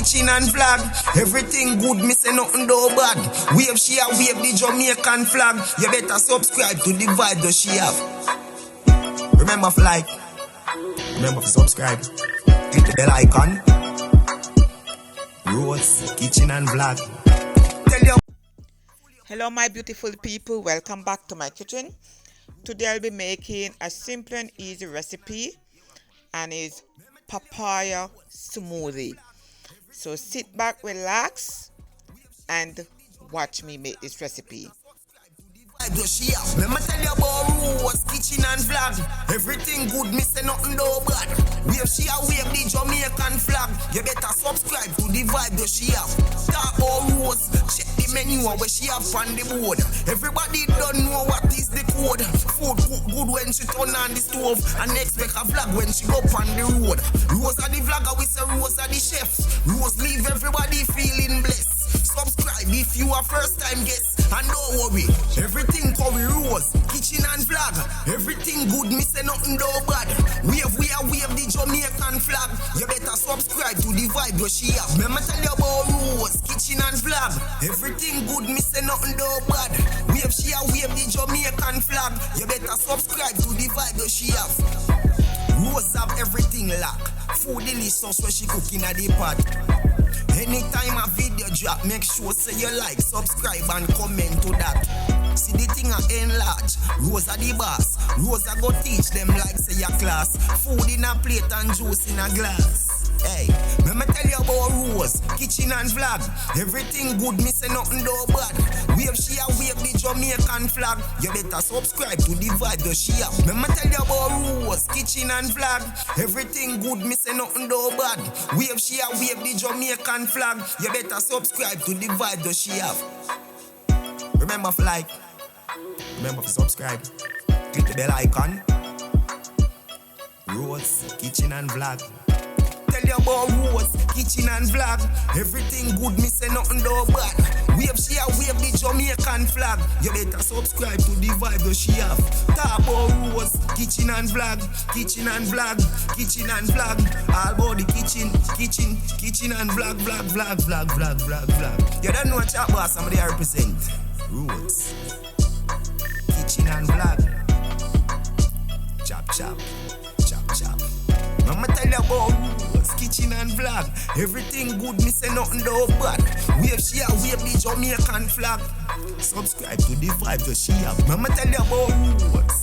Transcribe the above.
kitchen and flag. Everything good, me say nothing do bad. Wave she a wave the Jamaican flag. You better subscribe to the vibe that she have. Remember to like, remember to subscribe, click the bell icon. Rose, kitchen and vlog. Tell you. Hello my beautiful people, welcome back to my kitchen. Today I'll be making a simple and easy recipe, and it's papaya smoothie. So sit back, relax, and watch me make this recipe. Let me tell you about Rose, kitchen and vlog. Everything good, me say nothing do bad. Wave she a wave the Jamaican flag. You better subscribe to the vibe that she have. Talk about Rose, check the menu where she have on the board. Everybody don't know what is the code. Food cook good when she turn on the stove, and expect a vlog when she go on the road. Rose are the vlogger, we say Rose are the chef. Rose leave everybody feeling blessed. Subscribe if you are first time guest, and don't worry, everything curry Rose, kitchen and vlog. Everything good, me say nothing do bad. Wave the Jamaican flag. You better subscribe to the vibe that she have. Remember tell you about Rose, kitchen and vlog. Everything good, me say nothing do bad. Wave she a wave the Jamaican flag. You better subscribe to the vibe that she have. Rose have everything locked. Food delicious when she cooking at the pot. Anytime a video drop, make sure say you like, subscribe and comment to that. See the thing a enlarge. Rose are the boss. Rose a go teach them like say your class. Food in a plate and juice in a glass. Hey, let me tell you about Rose, kitchen and vlog. Everything good, me say nothing do bad. Wave she a wave the Jamaican flag. You better subscribe to the vibe that she have. Let me tell you about Rose, kitchen and vlog. Everything good, me say nothing do bad. Wave she a wave the Jamaican flag. You better subscribe to the vibe that she have. Remember to like, remember to subscribe, click the bell icon. Rose, kitchen and vlog. Tell you about Rose, kitchen and vlog. Everything good, me say nothing do bad. Wave she a wave the Jamaican flag. You better subscribe to the vibe that she have. Talk about Rose, kitchen and vlog. Kitchen and vlog, kitchen and vlog. All about the kitchen and vlog. You don't know what chat boss somebody I represent. Rose, kitchen and vlog. Chop. I'ma tell you about Rose, kitchen and vlog. Everything good, me say nothing do bad. Wave she a wave the Jamaican flag. Subscribe to the vibe that she have. I'ma tell you about Rose,